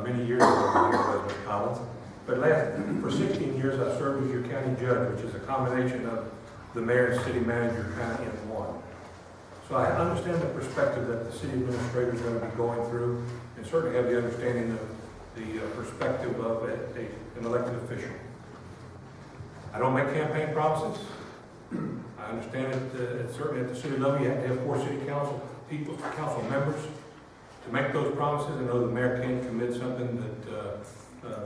many years ago here in West Collins. But for 16 years, I served as your county judge, which is a combination of the mayor and city manager kind of in one. So I understand the perspective that the city administrator is going to be going through, and certainly have the understanding of the perspective of an elected official. I don't make campaign promises. I understand that certainly at the city level, you have to have 4 city council members to make those promises. I know the mayor can't commit something that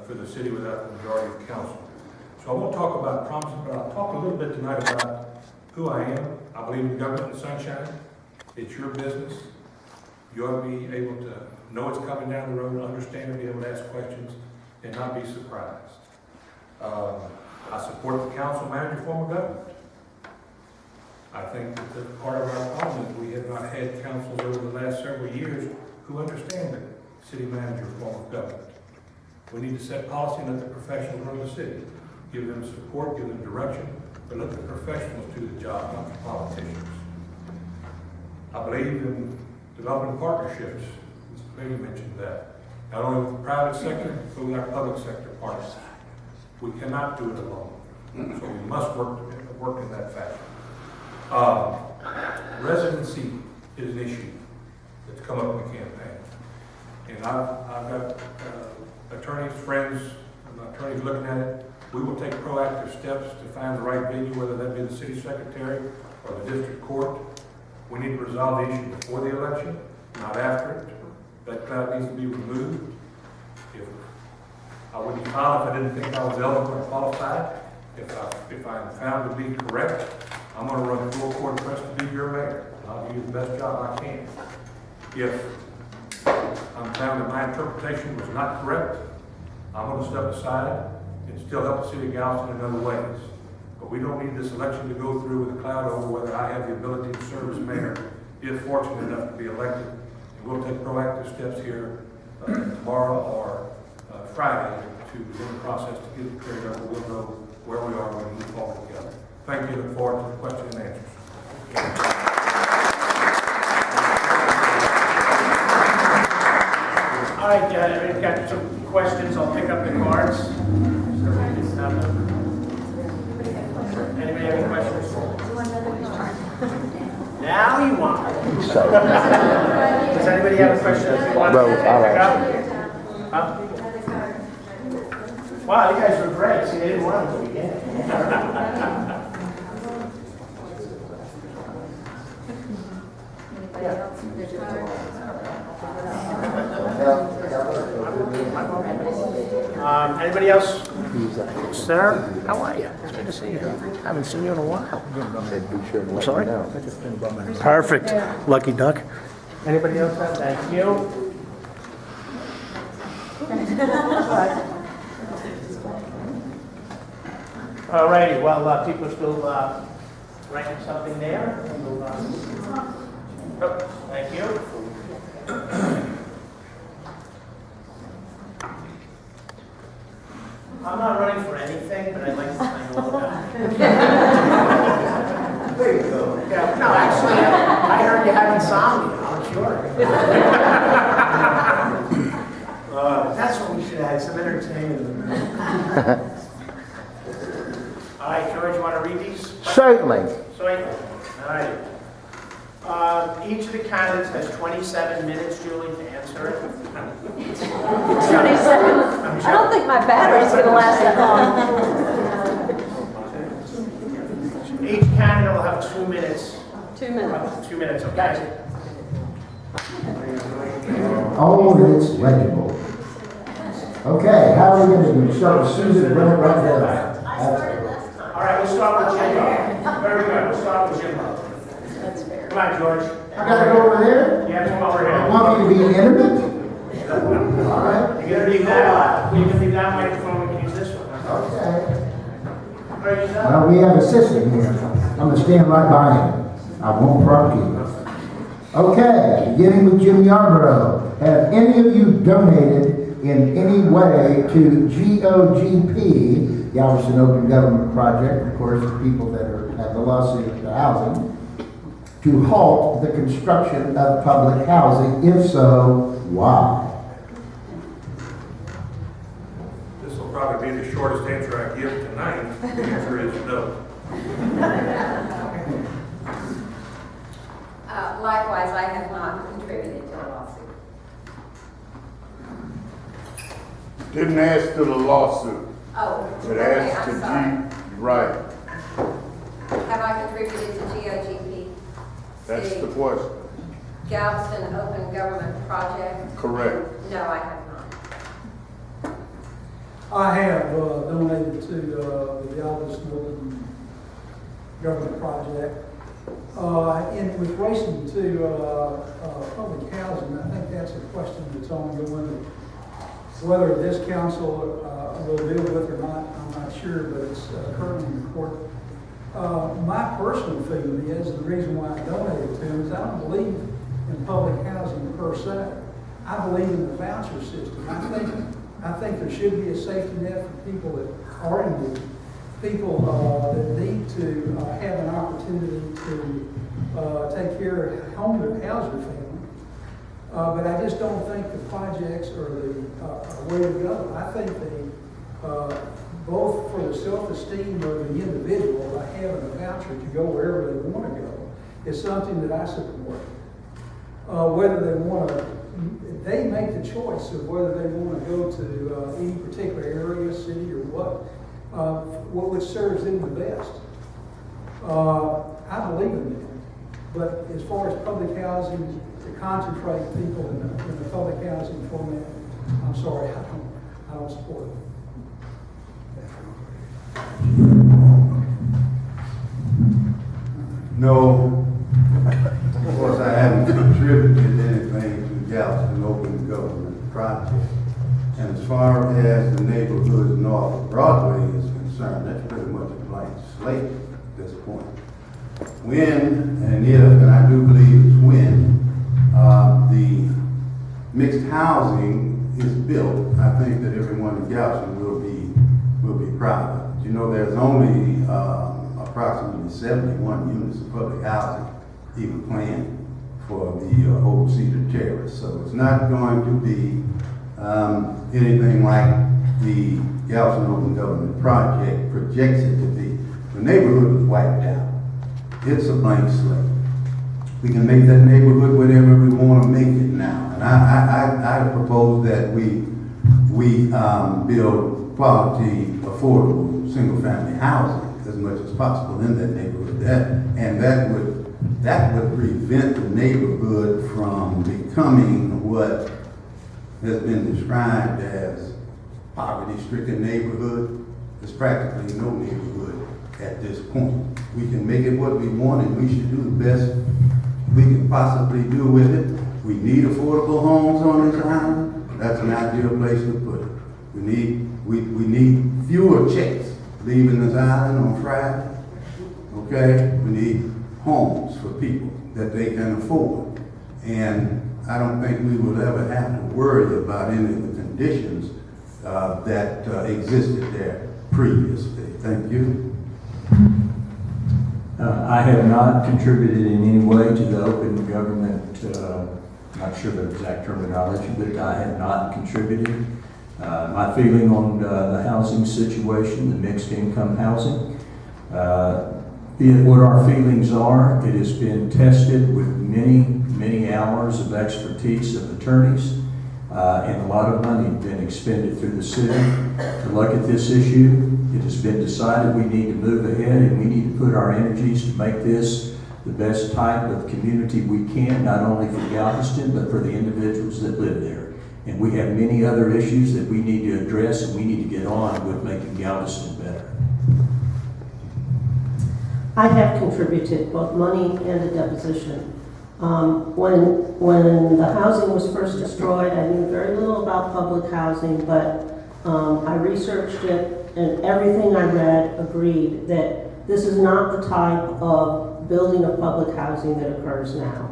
for the city without the majority of the council. So I won't talk about promises, but I'll talk a little bit tonight about who I am. I believe in government and sunshine. It's your business. You ought to be able to know what's coming down the road, understand and be able to ask questions, and not be surprised. I support the council manager form of government. I think that the part of our problem is we have not had councils over the last several years who understand the city manager form of government. We need to set policy and let the professionals run the city. Give them support, give them direction, but let the professionals do the job, not the politicians. I believe in developing partnerships. Mr. Bailey mentioned that. Not only with the private sector, but with our public sector partners. We cannot do it alone. So we must work in that fashion. Residency is an issue that's come up in the campaign. And I've got attorneys, friends, attorneys looking at it. We will take proactive steps to find the right venue, whether that be the city secretary or the district court. We need to resolve the issue before the election, not after it. That cloud needs to be removed. I wouldn't file if I didn't think I was eligible or qualified. If I'm found to be correct, I'm going to run full court press to be your mayor. I'll do the best job I can. If I'm found that my interpretation was not correct, I'm going to step aside and still help the city of Galveston in other ways. But we don't need this election to go through with a cloud over whether I have the ability to serve as mayor, if fortunate enough to be elected. And we'll take proactive steps here tomorrow or Friday to begin the process to get it cleared up. We'll know where we are when we move forward together. Thank you. Look forward to the question and answers. All right, we've got some questions. I'll pick up the cards. Anybody have any questions? Now you want. Does anybody have a question? Huh? Wow, you guys were great. See, they didn't want them to begin. Anybody else? Sir, how are you? It's good to see you. I haven't seen you in a while. I'm sorry? Perfect. Lucky duck. Anybody else? Thank you. All righty. Well, people are still writing something there. Oh, thank you. I'm not running for anything, but I'd like to find all about it. There you go. Yeah, no, actually, I heard you have insomnia. I'm sure. That's what we should have, some entertainment. All right, George, you want to read these? Certainly. All right. Each of the candidates has 27 minutes, Julie, to answer it. 27? I don't think my battery's going to last that long. Each candidate will have 2 minutes. 2 minutes. 2 minutes, okay? Gotcha. Oh, it's legible. Okay, how are we going to start with Susan? Run it right there. All right, we'll start with Jim. Very good. We'll start with Jim. That's fair. Come on, George. I gotta go over there? Yeah, come over I here. want you to be intimate? All right. You can leave that. You can leave that microphone. We can use this one. Okay. Where is that? Well, we have a system here. I'm gonna stand right by him. I won't prompt you. Okay, beginning with Jim Yarborough. Have any of you donated in any way to GOGP, Galveston Open Government Project, of course, the people that have the lawsuit, the housing, to halt the construction of public housing? If so, why? probably be the shortest answer I give tonight. The answer is no. Likewise, I have not contributed to the lawsuit. Didn't ask to the lawsuit. Oh, It okay, asked to I'm sorry. right. Have I contributed to GOGP? That's The the question. Galveston Open Government Project? Correct. No, I have not. I have donated to the Galveston Open Government Project. With racing to public housing, I think that's a question that's ongoing. Whether this council will deal with it or not, I'm not sure, but it's currently in the court. My personal feeling is the reason why I donated to them is I don't believe in public housing per se. I believe in the voucher system. I think there should be a safety net for people that are in need, people that need to have an opportunity to take care of house their family. But I just don't think the projects are the way to go. I think both for the self-esteem of the individual by having a voucher to go wherever they want to go is something that I support. Whether they want to, they make the choice of whether they want to go to any particular area, city, or what serves them the best. I believe in that. But as far as public housing, to concentrate people in the public housing format, I'm sorry, I don't support it. No, of course, I haven't contributed anything to Galveston Open Government Project. And as far as the neighborhood north of Broadway is concerned, that's pretty much a blank slate at this point. When and if, and I do believe it's when, the mixed housing is built, I think that everyone in Galveston will be proud of it. You know, there's only approximately 71 units of public housing even planned for the Old Cedar Terrace. So it's not going to be anything like the Galveston Open Government Project projects it to be. The neighborhood was wiped out. It's a blank slate. We can make that neighborhood whatever we want to make it now. And I propose that we build quality, affordable, single-family housing as much as possible in that neighborhood. That would prevent the neighborhood from becoming what has been described as poverty-stricken neighborhood. There's practically no neighborhood at this point. We can make it what we want, and we should do the best we can possibly do with it. We need affordable homes on this island. That's an ideal place to put it. We need fewer checks leaving this island on Friday. Okay? We need homes for people that they can afford. And I don't think we will ever have to worry about any of the conditions that existed there previously. Thank you. I have not contributed in any way to the open government, not sure the exact terminology, but I have not contributed. My feeling on the housing situation, the mixed income housing, be it what our feelings are, it has been tested with many hours of expertise of attorneys, and a lot of money been expended through the city to look at this issue. It has been decided we need to move ahead and we need to put our energies to make this the best type of community we can, not only for Galveston, but for the individuals that live there. And we have many other issues that we need to address, and we need to get on with making Galveston better. I have contributed both money and a deposition. When the housing was first destroyed, I knew very little about public housing, but I researched it, and everything I read agreed that this is not the type of building of public housing that occurs now.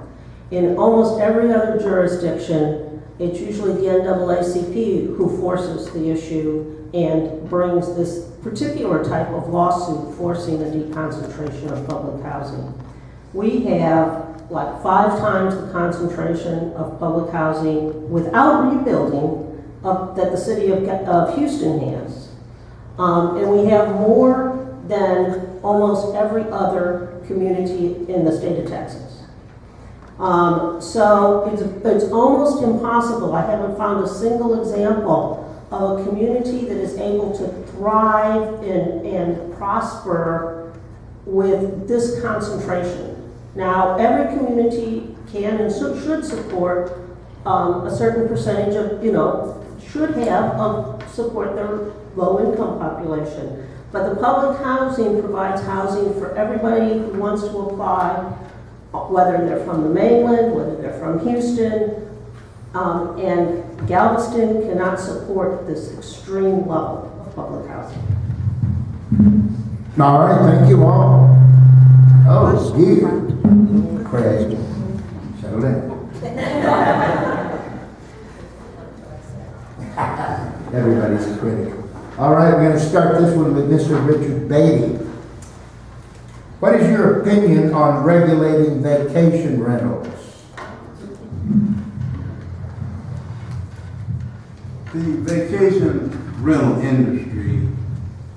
In almost every other jurisdiction, it's usually the NAACP who forces the issue and brings this particular type of lawsuit forcing a deconcentration of public housing. We have like 5 times the concentration of public housing without rebuilding that the city of Houston has. And we have more than almost every other community in the state of Texas. So it's almost impossible. I haven't found a single example of a community that is able to thrive and prosper with this concentration. Now, every community can and should support a certain percentage of, should have support their low-income population. But the public housing provides housing for everybody who wants to apply, whether they're from the mainland, whether they're from Houston, and Galveston cannot support this extreme level of public housing. All right, thank you all. Oh, dear. Craig, settle down. Everybody's a critic. All right, we're going to start this one with Mr. Richard Beatty. What is your opinion on regulating vacation rentals? The vacation rental industry,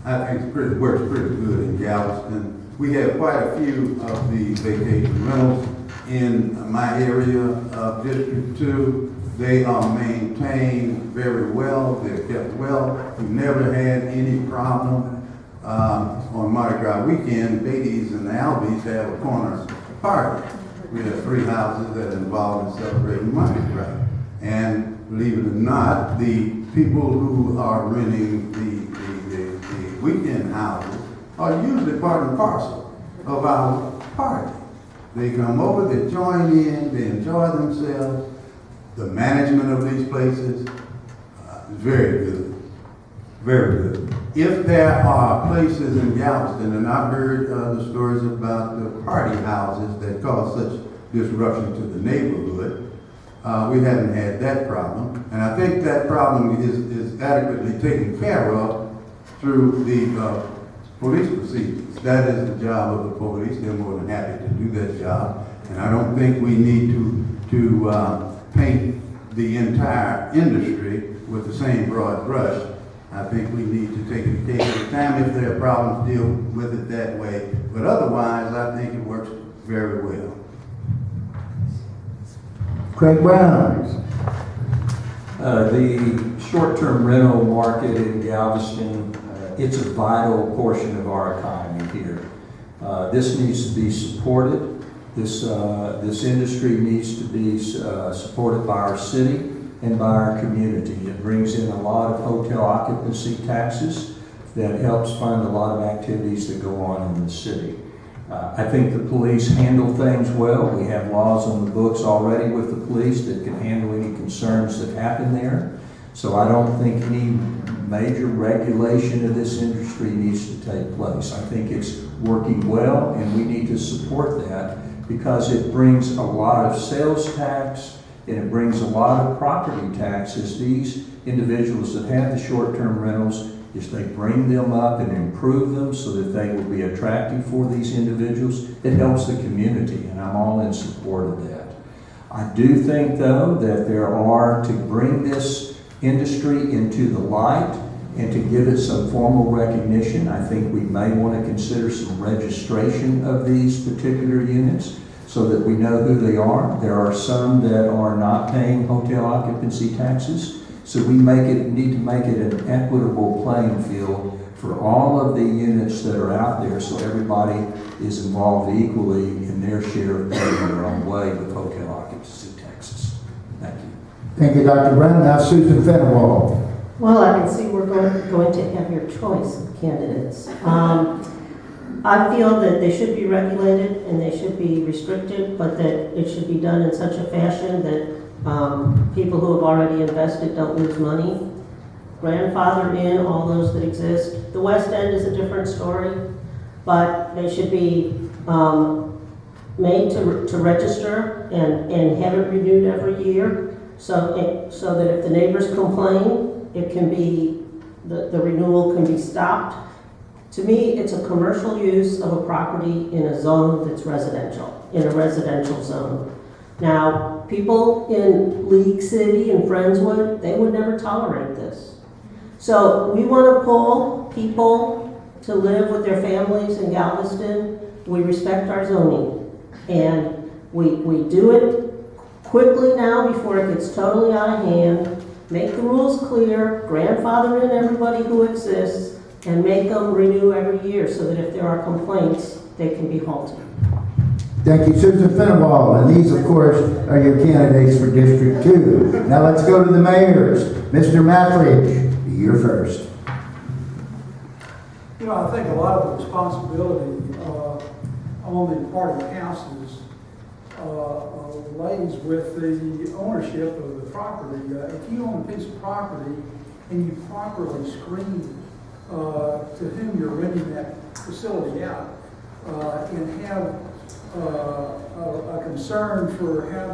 I think, works pretty good in Galveston. We have quite a few of the vacation rentals in my area of District 2. They are maintained very well. They're kept well. We've never had any problem. On Mardi Gras weekend, Beatty's and the Albies have a corner party. We have 3 houses that are involved in celebrating Mardi Gras. And believe it or not, the people who are renting the weekend houses are usually part and parcel of our party. They come over, they join in, they enjoy themselves. The management of these places is very good, very good. If there are places in Galveston, and I've heard the stories about the party houses that cause such disruption to the neighborhood, we haven't had that problem. And I think that problem is adequately taken care of through the police procedures. That is the job of the police. They're more than happy to do that job. And I don't think we need to paint the entire industry with the same broad brush. I think we need to take it a case at a time. If there are problems, deal with it that way. But otherwise, I think it works very well. Craig Brown. The short-term rental market in Galveston, it's a vital portion of our economy here. This needs to be supported. This industry needs to be supported by our city and by our community. It brings in a lot of hotel occupancy taxes that helps fund a lot of activities that go on in the city. I think the police handle things well. We have laws on the books already with the police that can handle any concerns that happen there. So I don't think any major regulation of this industry needs to take place. I think it's working well, and we need to support that because it brings a lot of sales tax and it brings a lot of property taxes. These individuals that have the short-term rentals, if they bring them up and improve them so that they will be attractive for these individuals, it helps the community, and I'm all in support of that. I do think, though, that there are, to bring this industry into the light and to give it some formal recognition, I think we may want to consider some registration of these particular units so that we know who they are. There are some that are not paying hotel occupancy taxes. So we need to make it an equitable playing field for all of the units that are out there so everybody is involved equally in their share of paying their own way with hotel occupancy taxes. Thank you. Thank you, Dr. Brown. Now Susan Fenwell. Well, I can see we're going to have your choice of candidates. I feel that they should be regulated and they should be restricted, but that it should be done in such a fashion that people who have already invested don't lose money. Grandfather in all those that exist. The West End is a different story, but they should be made to register and have it renewed every year so that if the neighbors complain, it can be, the renewal can be stopped. To me, it's a commercial use of a property in a zone that's residential, in a residential zone. Now, people in League City and Friendswood, they would never tolerate this. So we want to pull people to live with their families in Galveston. We respect our zoning. And we do it quickly now before it gets totally out of hand. Make the rules clear, grandfather in everybody who exists, and make them renew every year so that if there are complaints, they can be halted. Thank you, Susan Fenwall, and these, of course, are your candidates for District 2. Now let's go to the mayors. Mr. Maffridge, you're first. You know, I think a lot of the responsibility on the part of the houses lays with the ownership of the property. If you own a piece of property and you properly screen to whom you're renting that facility out, and have a concern for how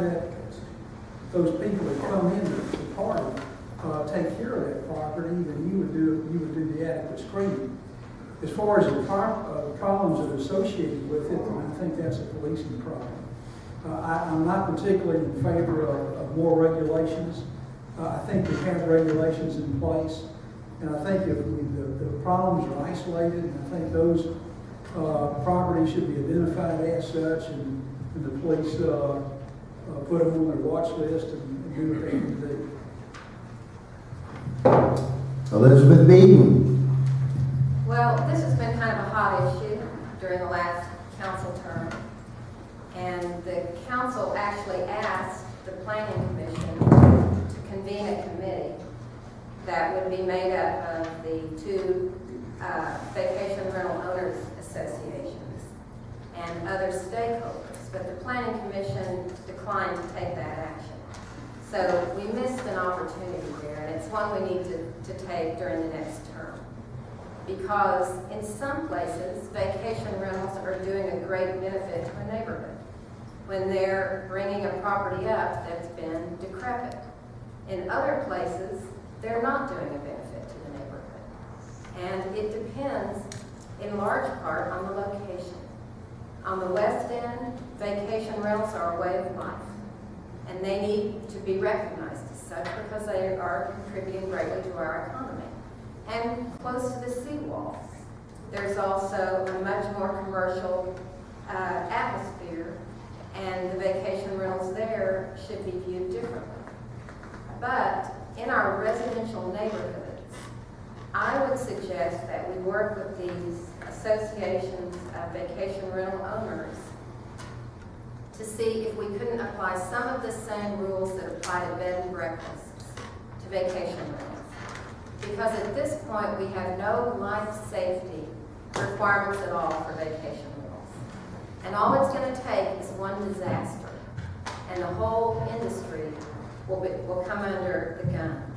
those people that come into the party take care of that property, then you would do the adequate screening. As far as the problems that are associated with it, then I think that's a policing problem. I'm not particularly in favor of more regulations. I think we have regulations in place, and I think if the problems are isolated, and I think those properties should be identified as such, and the police put them on their watch list and do what they need to do. Elizabeth Beaton. Well, this has been kind of a hot issue during the last council term. And the council actually asked the planning commission to convene a committee that would be made up of the two vacation rental owners associations and other stakeholders. But the planning commission declined to take that action. So we missed an opportunity there, and it's one we need to take during the next term. Because in some places, vacation rentals are doing a great benefit to a neighborhood when they're bringing a property up that's been decrepit. In other places, they're not doing a benefit to the neighborhood. And it depends in large part on the location. On the West End, vacation rentals are a way of life, and they need to be recognized as such because they are contributing greatly to our economy. And close to the seawall, there's also a much more commercial atmosphere, and the vacation rentals there should be viewed differently. But in our residential neighborhoods, I would suggest that we work with these associations of vacation rental owners to see if we couldn't apply some of the same rules that apply to bed and breakfasts to vacation rentals. Because at this point, we have no life safety requirements at all for vacation rentals. And all it's going to take is one disaster, and the whole industry will come under the gun.